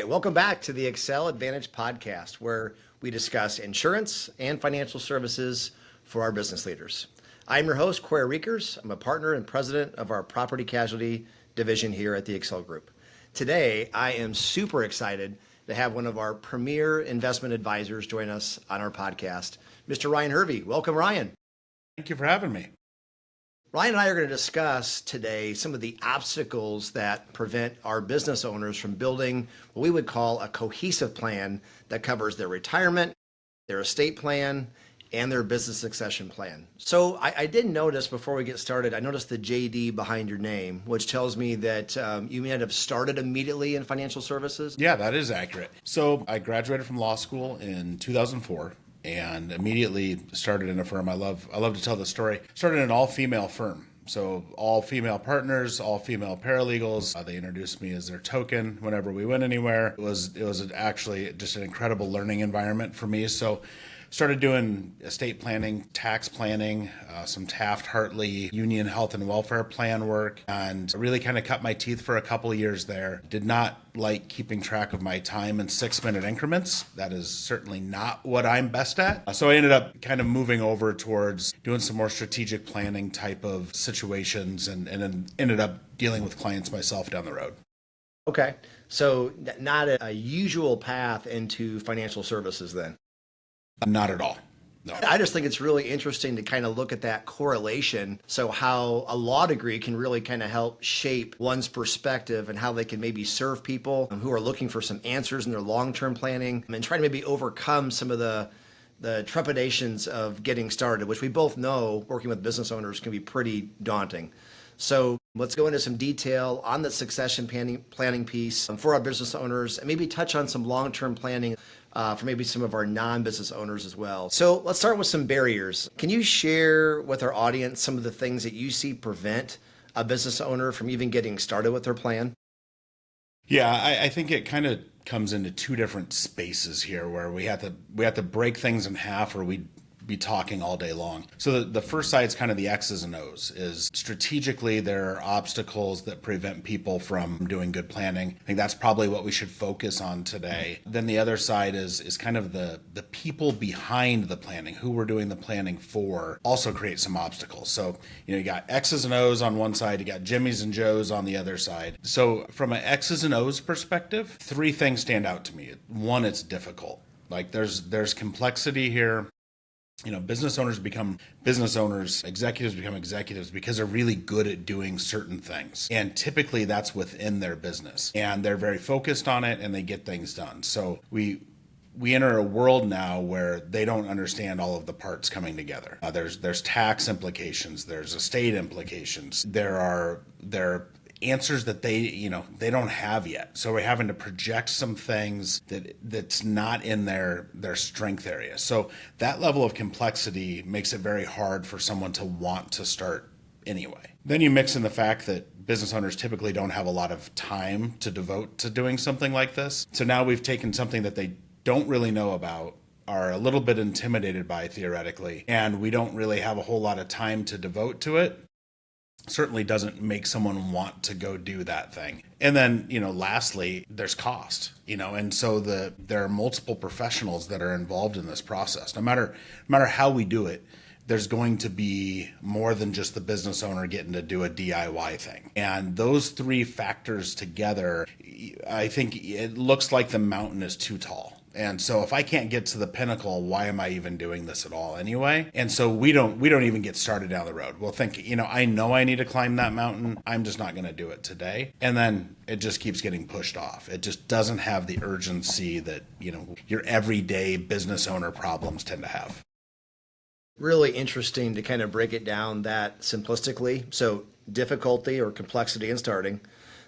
right, welcome back to the Accel Advantage Podcast, where we discuss insurance and financial services for our business leaders. I'm your host, Corey Rekers. I'm a partner and president of our property casualty division here at the Accel Group. Today, I am super excited to have one of our premier investment advisors join us on our podcast, Mr. Ryan Hervey. Welcome, Ryan. Thank you for having me. Ryan and I are going to discuss today some of the obstacles that prevent our business owners from building what we would call a cohesive plan that covers their retirement, their estate plan, and their business succession plan. So I did notice before we get started, I noticed the JD behind your name, which tells me that you may have started immediately in financial services. Yeah, that is accurate. So I graduated from law school in 2004. And immediately started in a firm. I love to tell the story. Started in an all-female firm. So all female partners, all female paralegals. They introduced me as their token whenever we went anywhere. It was actually just an incredible learning environment for me. So started doing estate planning, tax planning, some Taft-Hartley Union Health and Welfare Plan work, and really kind of cut my teeth for a couple of years there. Did not like keeping track of my time in 6-minute increments. That is certainly not what I'm best at. So I ended up kind of moving over towards doing some more strategic planning type of situations and then ended up dealing with clients myself down the road. Okay. So not a usual path into financial services then? Not at all. No. I just think it's really interesting to kind of look at that correlation. So how a law degree can really kind of help shape one's perspective and how they can maybe serve people who are looking for some answers in their long-term planning and try to maybe overcome some of the trepidations of getting started, which we both know working with business owners can be pretty daunting. So let's go into some detail on the succession planning piece for our business owners and maybe touch on some long-term planning for maybe some of our non-business owners as well. So let's start with some barriers. Can you share with our audience some of the things that you see prevent a business owner from even getting started with their plan? Yeah, I think it kind of comes into two different spaces here where we have to break things in half or we'd be talking all day long. So the first side is kind of the X's and O's, is strategically there are obstacles that prevent people from doing good planning. I think that's probably what we should focus on today. Then the other side is kind of the people behind the planning, who we're doing the planning for, also create some obstacles. So, you got X's and O's on one side, you got Jimmy's and Joe's on the other side. So from an X's and O's perspective, three things stand out to me. One, it's difficult. Like there's complexity here. Business owners become business owners, executives become executives because they're really good at doing certain things. And typically that's within their business. And they're very focused on it and they get things done. So we enter a world now where they don't understand all of the parts coming together. There's tax implications, there's estate implications, there are answers that they don't have yet. So we're having to project some things that's not in their strength area. So that level of complexity makes it very hard for someone to want to start anyway. Then you mix in the fact that business owners typically don't have a lot of time to devote to doing something like this. So now we've taken something that they don't really know about, are a little bit intimidated by theoretically, and we don't really have a whole lot of time to devote to it. Certainly doesn't make someone want to go do that thing. And then, lastly, there's cost, and so there are multiple professionals that are involved in this process. No matter how we do it, there's going to be more than just the business owner getting to do a DIY thing. And those three factors together, I think it looks like the mountain is too tall. And so if I can't get to the pinnacle, why am I even doing this at all anyway? And so we don't even get started down the road. We'll think, I know I need to climb that mountain. I'm just not going to do it today. And then it just keeps getting pushed off. It just doesn't have the urgency that, your everyday business owner problems tend to have. Really interesting to kind of break it down that simplistically. So difficulty or complexity in starting,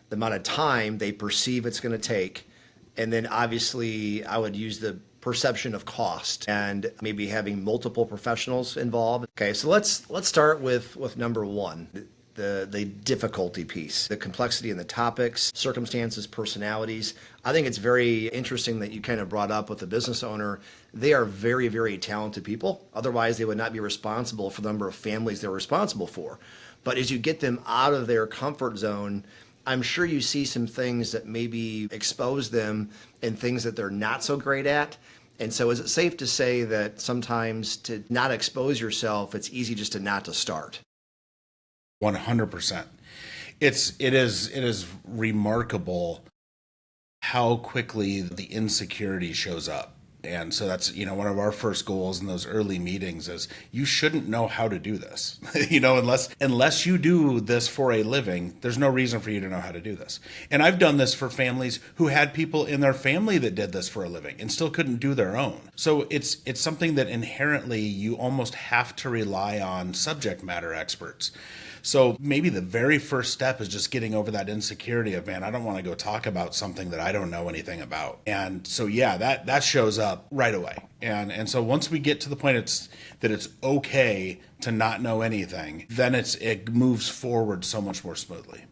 the amount of time they perceive it's going to take, and then obviously I would use the perception of cost and maybe having multiple professionals involved. Okay, so let's start with number one, the difficulty piece, the complexity in the topics, circumstances, personalities. I think it's very interesting that you kind of brought up with the business owner. They are very, very talented people. Otherwise, they would not be responsible for the number of families they're responsible for. But as you get them out of their comfort zone I'm sure you see some things that maybe expose them in things that they're not so great at. And so is it safe to say that sometimes to not expose yourself, it's easy just to not to start? 100%. It is remarkable how quickly the insecurity shows up. And so that's, one of our first goals in those early meetings is you shouldn't know how to do this. Unless you do this for a living, there's no reason for you to know how to do this. And I've done this for families who had people in their family that did this for a living and still couldn't do their own. So it's something that inherently you almost have to rely on subject matter experts. So maybe the very first step is just getting over that insecurity of, man, I don't want to go talk about something that I don't know anything about. And so, yeah, that shows up right away. And so once we get to the point that it's okay to not know anything, then it moves forward so much more smoothly.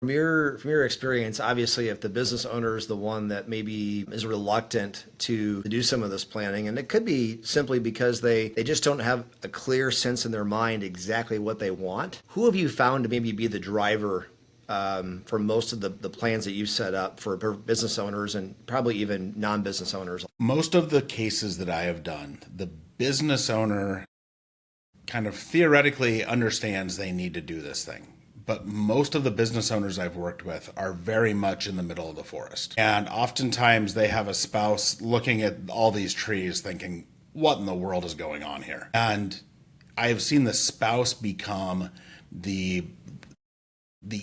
From your experience, obviously, if the business owner is the one that maybe is reluctant to do some of this planning, and it could be simply because they just don't have a clear sense in their mind exactly what they want, who have you found to maybe be the driver for most of the plans that you've set up for business owners and probably even non-business owners? Most of the cases that I have done, the business owner kind of theoretically understands they need to do this thing. But most of the business owners I've worked with are very much in the middle of the forest. And oftentimes they have a spouse looking at all these trees thinking, what in the world is going on here? And I have seen the spouse become the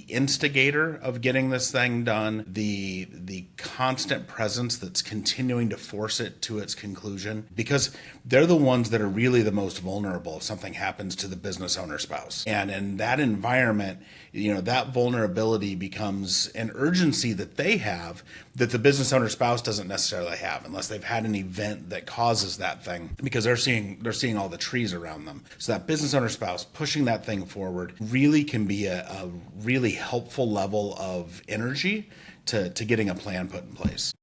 instigator of getting this thing done, the constant presence that's continuing to force it to its conclusion, because they're the ones that are really the most vulnerable if something happens to the business owner spouse. And in that environment, that vulnerability becomes an urgency that they have that the business owner spouse doesn't necessarily have unless they've had an event that causes that thing, because they're seeing all the trees around them. So that business owner spouse pushing that thing forward really can be a really helpful level of energy to getting a plan put in place.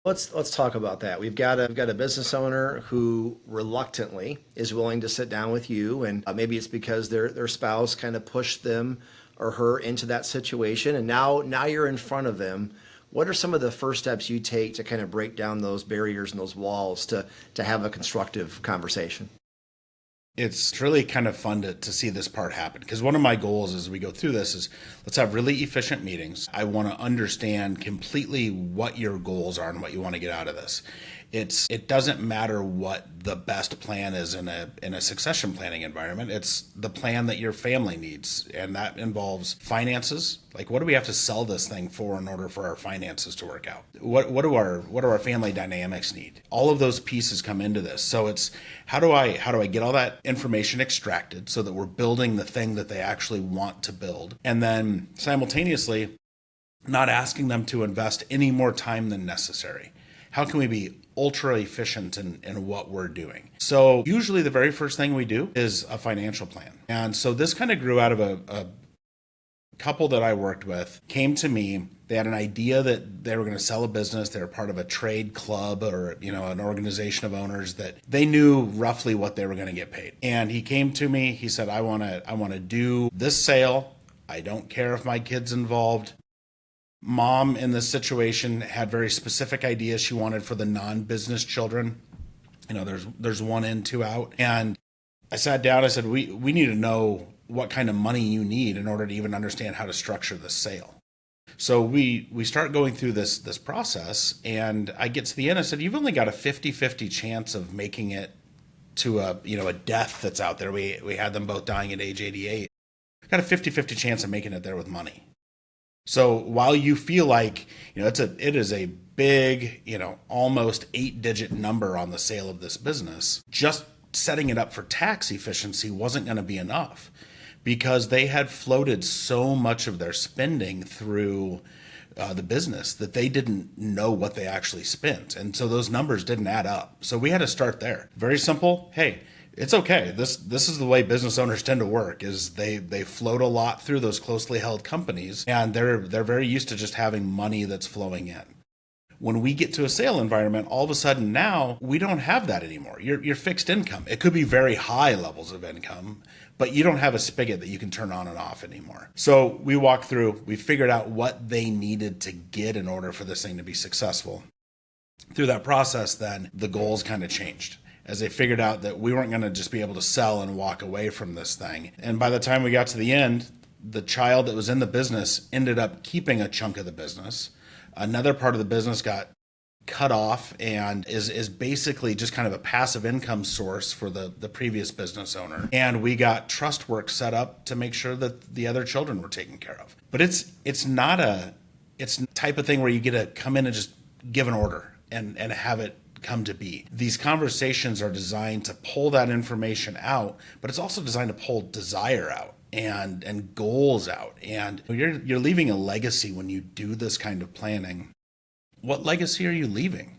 Let's talk about that. We've got a business owner who reluctantly is willing to sit down with you, and maybe it's because their spouse kind of pushed them or her into that situation, and now you're in front of them. What are some of the first steps you take to kind of break down those barriers and those walls to have a constructive conversation? It's really kind of fun to see this part happen, because one of my goals as we go through this is let's have really efficient meetings. I want to understand completely what your goals are and what you want to get out of this. It doesn't matter what the best plan is in a succession planning environment. It's the plan that your family needs, and that involves finances. Like, what do we have to sell this thing for in order for our finances to work out? What do our family dynamics need? All of those pieces come into this. So it's how do I get all that information extracted so that we're building the thing that they actually want to build, and then simultaneously not asking them to invest any more time than necessary. How can we be ultra efficient in what we're doing? So usually the very first thing we do is a financial plan. And so this kind of grew out of a couple that I worked with came to me. They had an idea that they were going to sell a business. They were part of a trade club or, an organization of owners that they knew roughly what they were going to get paid. And he came to me. He said, I want to do this sale. I don't care if my kid's involved. Mom in this situation had very specific ideas she wanted for the non-business children. There's 1 in, 2 out. And I sat down, I said, we need to know what kind of money you need in order to even understand how to structure the sale. So we start going through this process, and I get to the end. I said, you've only got a 50-50 chance of making it to a death that's out there. We had them both dying at age 88. Got a 50-50 chance of making it there with money. So while you feel like, it is a big, almost 8-digit number on the sale of this business, just setting it up for tax efficiency wasn't going to be enough, because they had floated so much of their spending through the business that they didn't know what they actually spent. And so those numbers didn't add up. So we had to start there. Very simple. Hey, it's okay. This is the way business owners tend to work, is they float a lot through those closely held companies, and they're very used to just having money that's flowing in. When we get to a sale environment, all of a sudden now we don't have that anymore. Your fixed income. It could be very high levels of income, but you don't have a spigot that you can turn on and off anymore. So we walked through, we figured out what they needed to get in order for this thing to be successful. Through that process, then the goals kind of changed as they figured out that we weren't going to just be able to sell and walk away from this thing. And by the time we got to the end, the child that was in the business ended up keeping a chunk of the business. Another part of the business got cut off and is basically just kind of a passive income source for the previous business owner. And we got trust work set up to make sure that the other children were taken care of. But it's not it's the type of thing where you get to come in and just give an order and have it come to be. These conversations are designed to pull that information out, but it's also designed to pull desire out and goals out. And you're leaving a legacy when you do this kind of planning. What legacy are you leaving?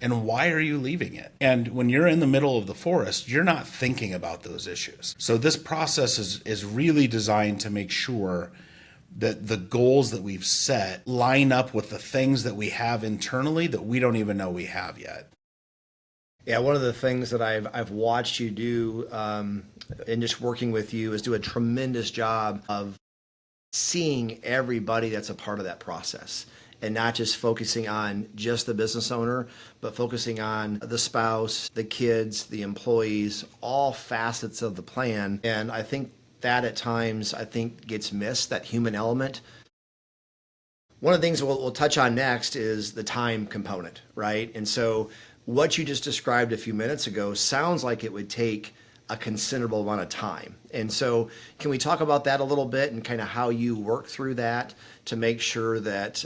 And why are you leaving it? And when you're in the middle of the forest, you're not thinking about those issues. So this process is really designed to make sure that the goals that we've set line up with the things that we have internally that we don't even know we have yet. Yeah, one of the things that I've watched you do in just working with you is do a tremendous job of seeing everybody that's a part of that process and not just focusing on just the business owner, but focusing on the spouse, the kids, the employees, all facets of the plan. And I think that at times, gets missed, that human element. One of the things we'll touch on next is the time component, right? And so what you just described a few minutes ago sounds like it would take a considerable amount of time. And so can we talk about that a little bit and kind of how you work through that to make sure that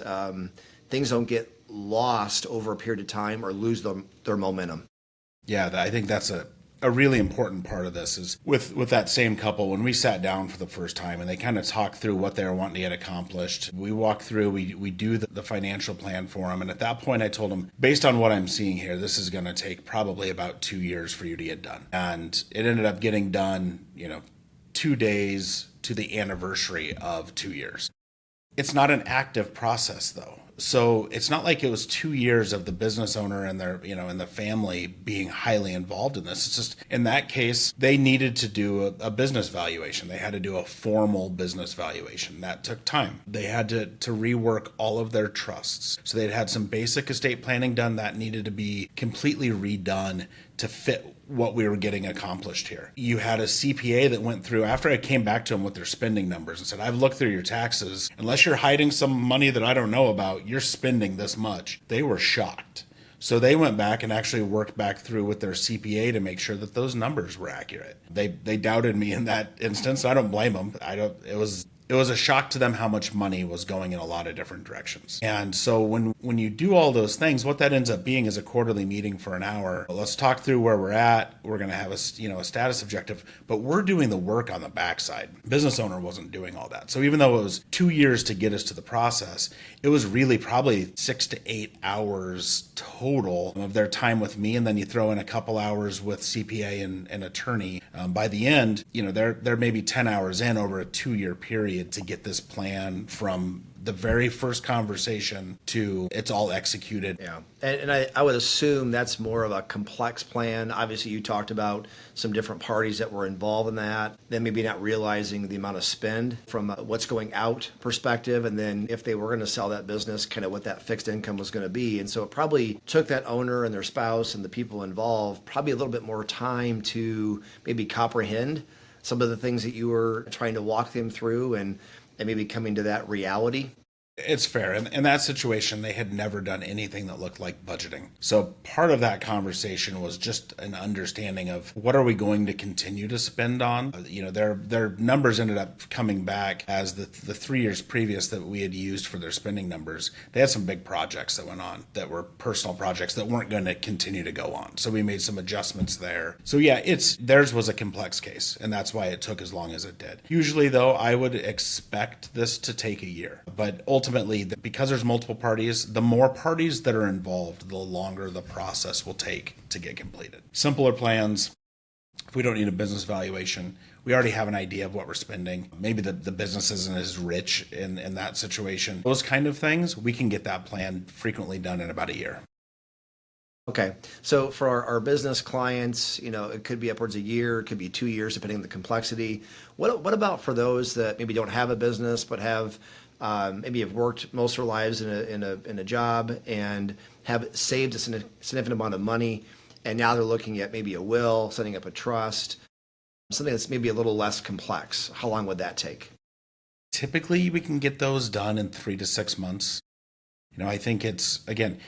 things don't get lost over a period of time or lose their momentum? Yeah, I think that's a really important part of this is with that same couple, when we sat down for the first time and they kind of talked through what they were wanting to get accomplished, we walked through, we do the financial plan for them. And at that point I told them, based on what I'm seeing here, this is going to take probably about 2 years for you to get done. And it ended up getting done, 2 days to the anniversary of 2 years. It's not an active process though. So it's not like it was 2 years of the business owner and their, and the family being highly involved in this. It's just, in that case, they needed to do a business valuation. They had to do a formal business valuation. That took time. They had to rework all of their trusts. So they'd had some basic estate planning done that needed to be completely redone to fit what we were getting accomplished here. You had a CPA that went through, after I came back to them with their spending numbers and said, I've looked through your taxes. Unless you're hiding some money that I don't know about, you're spending this much. They were shocked. So they went back and actually worked back through with their CPA to make sure that those numbers were accurate. They doubted me in that instance. I don't blame them. It was a shock to them how much money was going in a lot of different directions. And so when you do all those things, what that ends up being is a quarterly meeting for an hour. Let's talk through where we're at. We're going to have a status objective, but we're doing the work on the backside. Business owner wasn't doing all that. So even though it was 2 years to get us to the process, it was really probably 6 to 8 hours total of their time with me. And then you throw in a couple hours with CPA and attorney. By the end, they're maybe 10 hours in over a 2-year period to get this plan from the very first conversation to it's all executed. Yeah. And I would assume that's more of a complex plan. Obviously, you talked about some different parties that were involved in that, then maybe not realizing the amount of spend from what's going out perspective, and then if they were going to sell that business, kind of what that fixed income was going to be. And so it probably took that owner and their spouse and the people involved probably a little bit more time to maybe comprehend some of the things that you were trying to walk them through and maybe coming to that reality. It's fair. In that situation, they had never done anything that looked like budgeting. So part of that conversation was just an understanding of what are we going to continue to spend on? Their numbers ended up coming back as the 3 years previous that we had used for their spending numbers. They had some big projects that went on that were personal projects that weren't going to continue to go on. So we made some adjustments there. So yeah, theirs was a complex case, and that's why it took as long as it did. Usually, though, I would expect this to take a year, but ultimately, because there's multiple parties, the more parties that are involved, the longer the process will take to get completed. Simpler plans, If we don't need a business valuation, we already have an idea of what we're spending. Maybe the business isn't as rich in that situation. Those kind of things, we can get that plan frequently done in about a year. Okay. So for our business clients, it could be upwards of a year, it could be 2 years, depending on the complexity. What about for those that maybe don't have a business, but have maybe have worked most of their lives in a job and have saved a significant amount of money, and now they're looking at maybe a will, setting up a trust, something that's maybe a little less complex? How long would that take? Typically, we can get those done in 3 to 6 months. I think it's, again,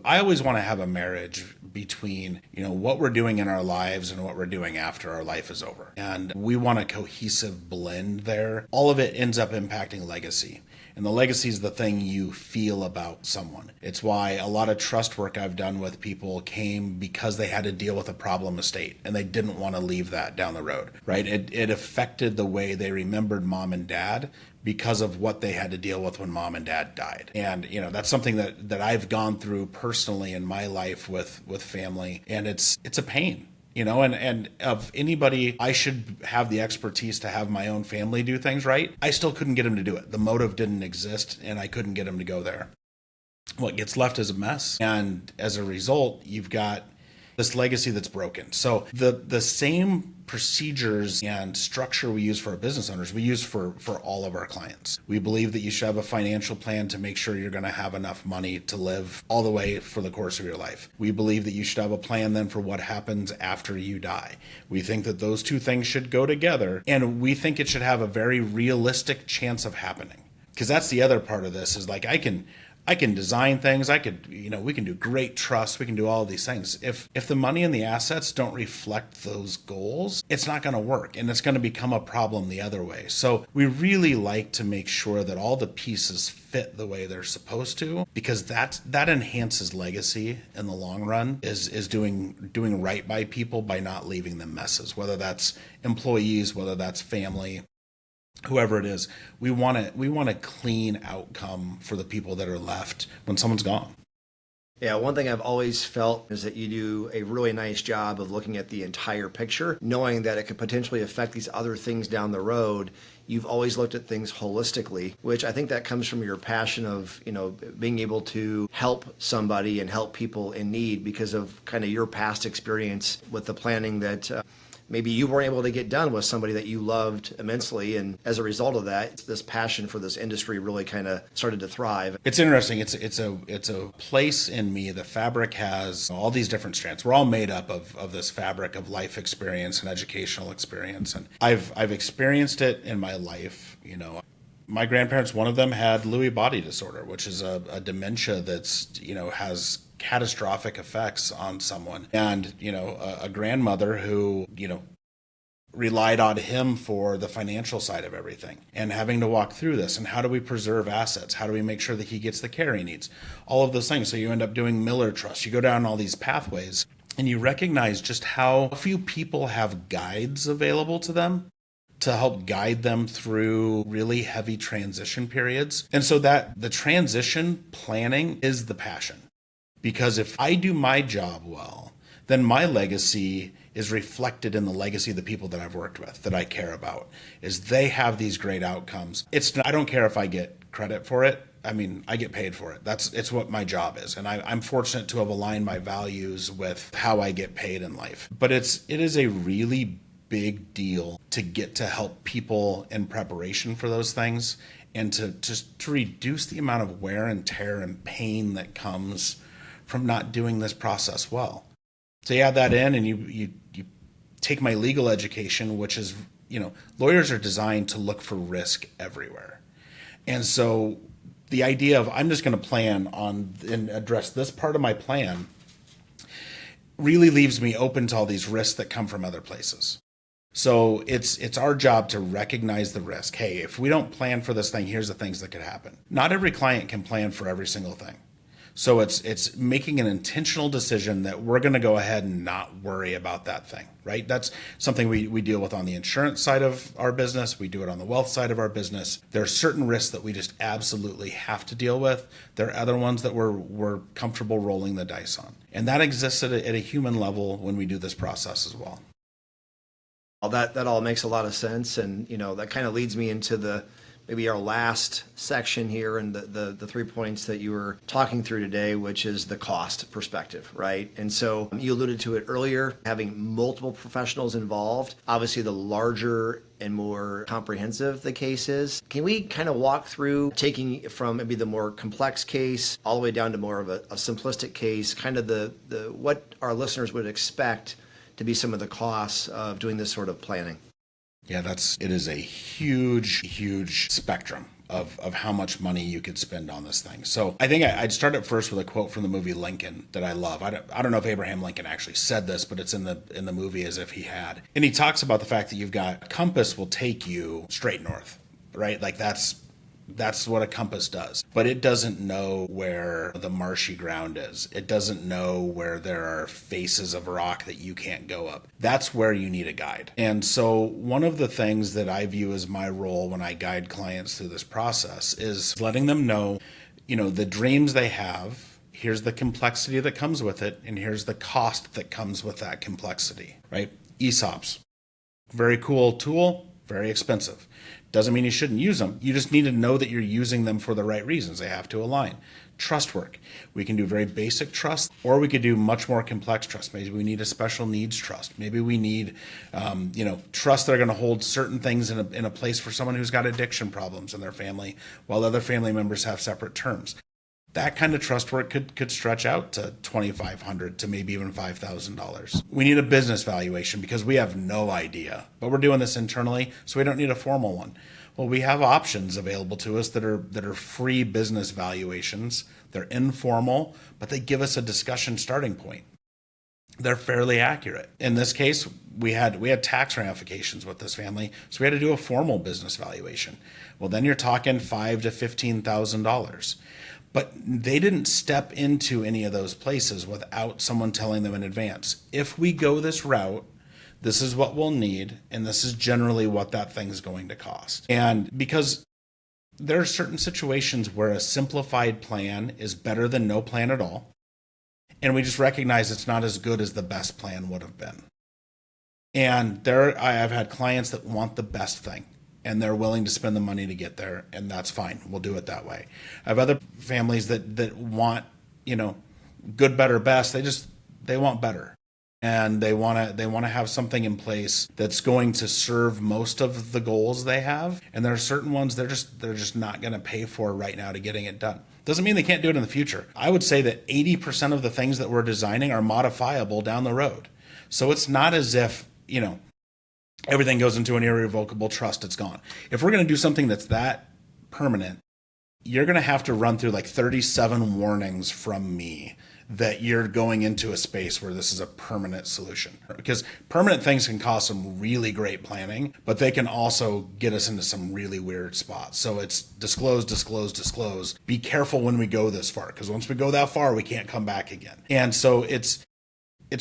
I always want to have a marriage between, what we're doing in our lives and what we're doing after our life is over. And we want a cohesive blend there. All of it ends up impacting legacy. And the legacy is the thing you feel about someone. It's why a lot of trust work I've done with people came because they had to deal with a problem estate and they didn't want to leave that down the road, right? It affected the way they remembered mom and dad because of what they had to deal with when mom and dad died. And, that's something that I've gone through personally in my life with family. And it's a pain. And of anybody, I should have the expertise to have my own family do things right. I still couldn't get them to do it. The motive didn't exist, and I couldn't get them to go there. What gets left is a mess. And as a result, you've got this legacy that's broken. So the same procedures and structure we use for our business owners, we use for all of our clients. We believe that you should have a financial plan to make sure you're going to have enough money to live all the way for the course of your life. We believe that you should have a plan then for what happens after you die. We think that those two things should go together, and we think it should have a very realistic chance of happening. Because that's the other part of this is like I can design things. We can do great trust. We can do all of these things. If the money and the assets don't reflect those goals, it's not going to work, and it's going to become a problem the other way. So we really like to make sure that all the pieces fit the way they're supposed to, because that enhances legacy in the long run, is doing right by people by not leaving them messes, whether that's employees, whether that's family, whoever it is. We want a clean outcome for the people that are left when someone's gone. Yeah, one thing I've always felt is that you do a really nice job of looking at the entire picture, knowing that it could potentially affect these other things down the road. You've always looked at things holistically, which I think that comes from your passion of, being able to help somebody and help people in need because of kind of your past experience with the planning that maybe you weren't able to get done with somebody that you loved immensely. And as a result of that, this passion for this industry really kind of started to thrive. It's interesting. It's a place in me. The fabric has all these different strands. We're all made up of this fabric of life experience and educational experience. And I've experienced it in my life. My grandparents, one of them had Lewy body disorder, which is a dementia that's, has catastrophic effects on someone. And, a grandmother who, relied on him for the financial side of everything, and having to walk through this. And how do we preserve assets? How do we make sure that he gets the care he needs? All of those things. So you end up doing Miller Trust. You go down all these pathways, and you recognize just how few people have guides available to them to help guide them through really heavy transition periods. And so that the transition planning is the passion. Because if I do my job well, then my legacy is reflected in the legacy of the people that I've worked with, that I care about, is they have these great outcomes. I don't care if I get credit for it. I get paid for it. It's what my job is. And I'm fortunate to have aligned my values with how I get paid in life. But it is a really big deal to get to help people in preparation for those things, and to reduce the amount of wear and tear and pain that comes from not doing this process well. So you add that in, and you take my legal education, which is, lawyers are designed to look for risk everywhere. And so the idea of I'm just going to plan on and address this part of my plan really leaves me open to all these risks that come from other places. So it's our job to recognize the risk. Hey, if we don't plan for this thing, here's the things that could happen. Not every client can plan for every single thing. So it's making an intentional decision that we're going to go ahead and not worry about that thing, right? That's something we deal with on the insurance side of our business. We do it on the wealth side of our business. There are certain risks that we just absolutely have to deal with. There are other ones that we're comfortable rolling the dice on. And that exists at a human level when we do this process as well. Well, that all makes a lot of sense, and that kind of leads me into maybe our last section here, and the 3 points that you were talking through today, which is the cost perspective, right? And so you alluded to it earlier, having multiple professionals involved. Obviously, the larger and more comprehensive the case is. Can we kind of walk through taking it from maybe the more complex case all the way down to more of a simplistic case, kind of the what our listeners would expect to be some of the costs of doing this sort of planning? Yeah, it is a huge spectrum of how much money you could spend on this thing. So I think I'd start at first with a quote from the movie Lincoln that I love. I don't know if Abraham Lincoln actually said this, but it's in the movie as if he had. And he talks about the fact that you've got a compass will take you straight north, right? Like that's what a compass does. But it doesn't know where the marshy ground is. It doesn't know where there are faces of rock that you can't go up. That's where you need a guide. And so one of the things that I view as my role when I guide clients through this process is letting them know, the dreams they have. Here's the complexity that comes with it, and here's the cost that comes with that complexity, right? ESOPs, very cool tool, very expensive. Doesn't mean you shouldn't use them. You just need to know that you're using them for the right reasons. They have to align. Trust work. We can do very basic trust, or we could do much more complex trust. Maybe we need a special needs trust. Maybe we need, trust that are going to hold certain things in a place for someone who's got addiction problems in their family, while other family members have separate terms. That kind of trust work could stretch out to $2,500 to maybe even $5,000. We need a business valuation because we have no idea, but we're doing this internally, so we don't need a formal one. Well, we have options available to us that are free business valuations. They're informal, but they give us a discussion starting point. They're fairly accurate. In this case, we had tax ramifications with this family, so we had to do a formal business valuation. Well, then you're talking $5,000 to $15,000. But they didn't step into any of those places without someone telling them in advance. If we go this route, this is what we'll need, and this is generally what that thing's going to cost. And because there are certain situations where a simplified plan is better than no plan at all, and we just recognize it's not as good as the best plan would have been. And I've had clients that want the best thing, and they're willing to spend the money to get there, and that's fine. We'll do it that way. I have other families that want, good, better, best. They want better. And they want to have something in place that's going to serve most of the goals they have. And there are certain ones they're just not going to pay for right now to getting it done. Doesn't mean they can't do it in the future. I would say that 80% of the things that we're designing are modifiable down the road. So it's not as if, everything goes into an irrevocable trust, it's gone. If we're going to do something that's that permanent, you're going to have to run through like 37 warnings from me that you're going into a space where this is a permanent solution. Because permanent things can cause some really great planning, but they can also get us into some really weird spots. So it's disclose. Be careful when we go this far, because once we go that far, we can't come back again. And so it's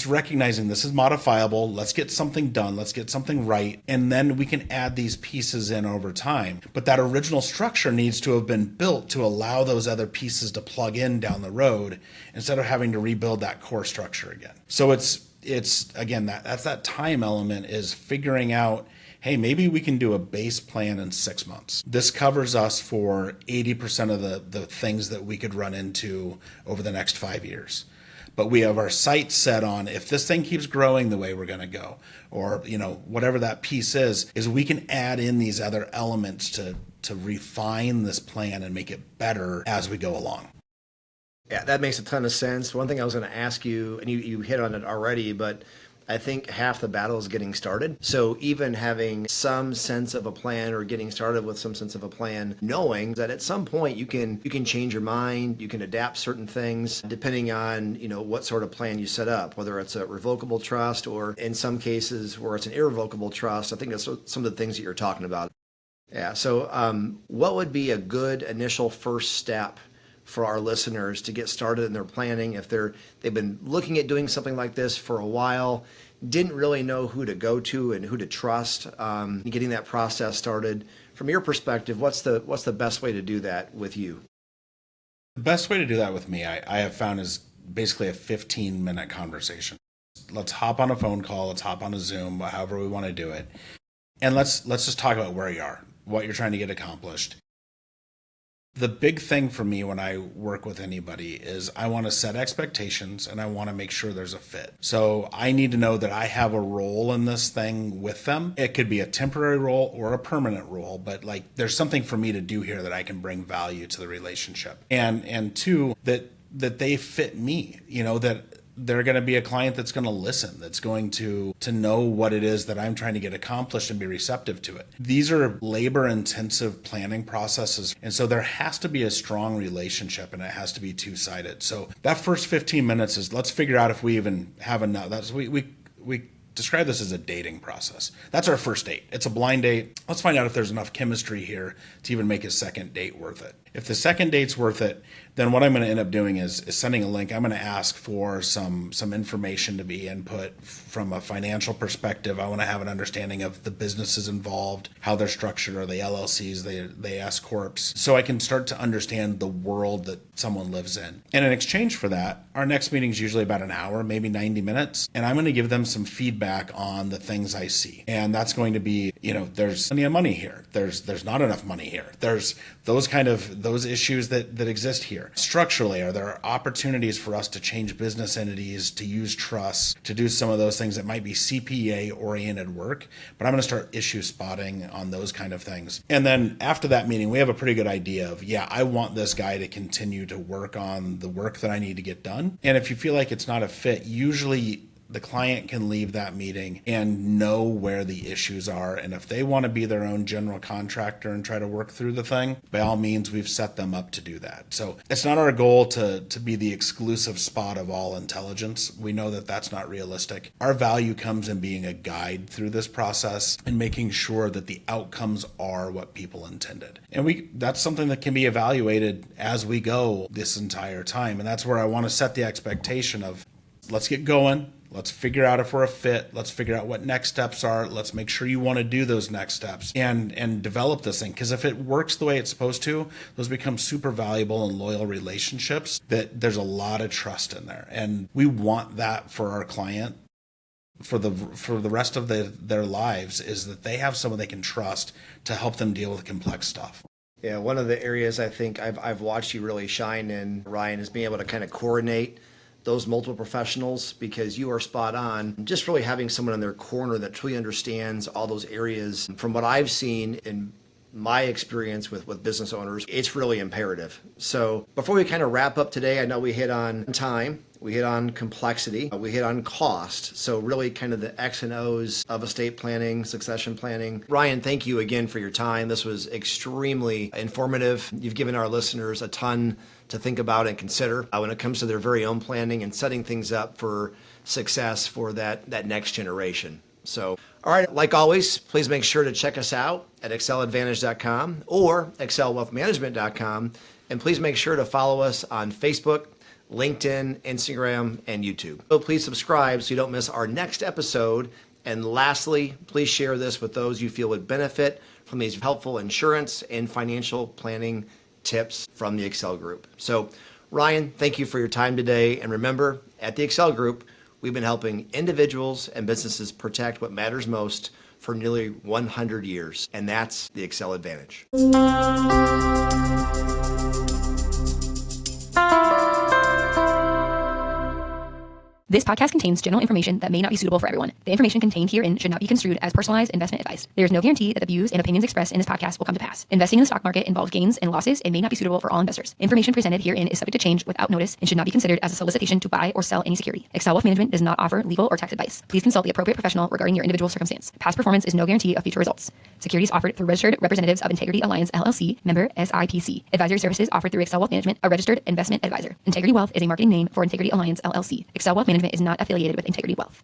recognizing this is modifiable. Let's get something done. Let's get something right. And then we can add these pieces in over time. But that original structure needs to have been built to allow those other pieces to plug in down the road instead of having to rebuild that core structure again. So it's again, that's that time element, is figuring out, hey, maybe we can do a base plan in 6 months. This covers us for 80% of the things that we could run into over the next 5 years. But we have our sights set on, if this thing keeps growing the way we're going to go, or whatever that piece is we can add in these other elements to refine this plan and make it better as we go along. Yeah, that makes a ton of sense. One thing I was going to ask you, and you hit on it already, but I think half the battle is getting started. So even having some sense of a plan, or getting started with some sense of a plan, knowing that at some point you can change your mind, you can adapt certain things depending on, what sort of plan you set up, whether it's a revocable trust or in some cases where it's an irrevocable trust. I think that's some of the things that you're talking about. Yeah. So what would be a good initial first step for our listeners to get started in their planning if they've been looking at doing something like this for a while, didn't really know who to go to and who to trust, getting that process started? From your perspective, what's the best way to do that with you? The best way to do that with me, I have found, is basically a 15-minute conversation. Let's hop on a phone call. Let's hop on a Zoom, however we want to do it. And let's just talk about where you are, what you're trying to get accomplished. The big thing for me when I work with anybody is I want to set expectations and I want to make sure there's a fit. So I need to know that I have a role in this thing with them. It could be a temporary role or a permanent role, but like there's something for me to do here that I can bring value to the relationship. And two, that they fit me, that they're going to be a client that's going to listen, that's going to know what it is that I'm trying to get accomplished and be receptive to it. These are labor-intensive planning processes, and so there has to be a strong relationship, and it has to be two-sided. So that first 15 minutes is let's figure out if we even have enough. We describe this as a dating process. That's our first date. It's a blind date. Let's find out if there's enough chemistry here to even make a second date worth it. If the second date's worth it, then what I'm going to end up doing is sending a link. I'm going to ask for some information to be input from a financial perspective. I want to have an understanding of the businesses involved, how they're structured. Are they LLCs? They S corps? So I can start to understand the world that someone lives in. And in exchange for that, our next meeting is usually about an hour, maybe 90 minutes. And I'm going to give them some feedback on the things I see. And that's going to be, there's plenty of money here. There's not enough money here. There's those issues that exist here. Structurally, are there opportunities for us to change business entities, to use trusts, to do some of those things that might be CPA-oriented work? But I'm going to start issue spotting on those kind of things. And then after that meeting, we have a pretty good idea of, I want this guy to continue to work on the work that I need to get done. And if you feel like it's not a fit, usually the client can leave that meeting and know where the issues are. And if they want to be their own general contractor and try to work through the thing, by all means, we've set them up to do that. So it's not our goal to be the exclusive spot of all intelligence. We know that that's not realistic. Our value comes in being a guide through this process and making sure that the outcomes are what people intended. And that's something that can be evaluated as we go this entire time. And that's where I want to set the expectation of, let's get going. Let's figure out if we're a fit. Let's figure out what next steps are. Let's make sure you want to do those next steps and develop this thing. Because if it works the way it's supposed to, those become super valuable and loyal relationships that there's a lot of trust in there. And we want that for our client for the rest of their lives, is that they have someone they can trust to help them deal with complex stuff. Yeah, one of the areas I think I've watched you really shine in, Ryan, is being able to kind of coordinate those multiple professionals, because you are spot on. Just really having someone in their corner that truly understands all those areas. From what I've seen in my experience with business owners, it's really imperative. So before we kind of wrap up today, I know we hit on time, we hit on complexity, we hit on cost. So really kind of the X and O's of estate planning, succession planning. Ryan, thank you again for your time. This was extremely informative. You've given our listeners a ton to think about and consider when it comes to their very own planning and setting things up for success for that next generation. So, all right, like always, please make sure to check us out at acceladvantage.com or accelwealthmanagement.com. And please make sure to follow us on Facebook, LinkedIn, Instagram, and YouTube. So please subscribe so you don't miss our next episode. And lastly, please share this with those you feel would benefit from these helpful insurance and financial planning tips from the Accel Group. So, Ryan, thank you for your time today. And remember, at the Accel Group, we've been helping individuals and businesses protect what matters most for nearly 100 years. And that's the Accel Advantage. This podcast contains general information that may not be suitable for everyone. The information contained herein should not be construed as personalized investment advice. There is no guarantee that the views and opinions expressed in this podcast will come to pass. Investing in the stock market involves gains and losses and may not be suitable for all investors. Information presented herein is subject to change without notice and should not be considered as a solicitation to buy or sell any security. Accel Wealth Management does not offer legal or tax advice. Please consult the appropriate professional regarding your individual circumstance. Past performance is no guarantee of future results. Securities offered through registered representatives of Integrity Alliance LLC, member SIPC. Advisory services offered through Accel Wealth Management, a registered investment advisor. Integrity Wealth is a marketing name for Integrity Alliance LLC. Accel Wealth Management is not affiliated with Integrity Wealth.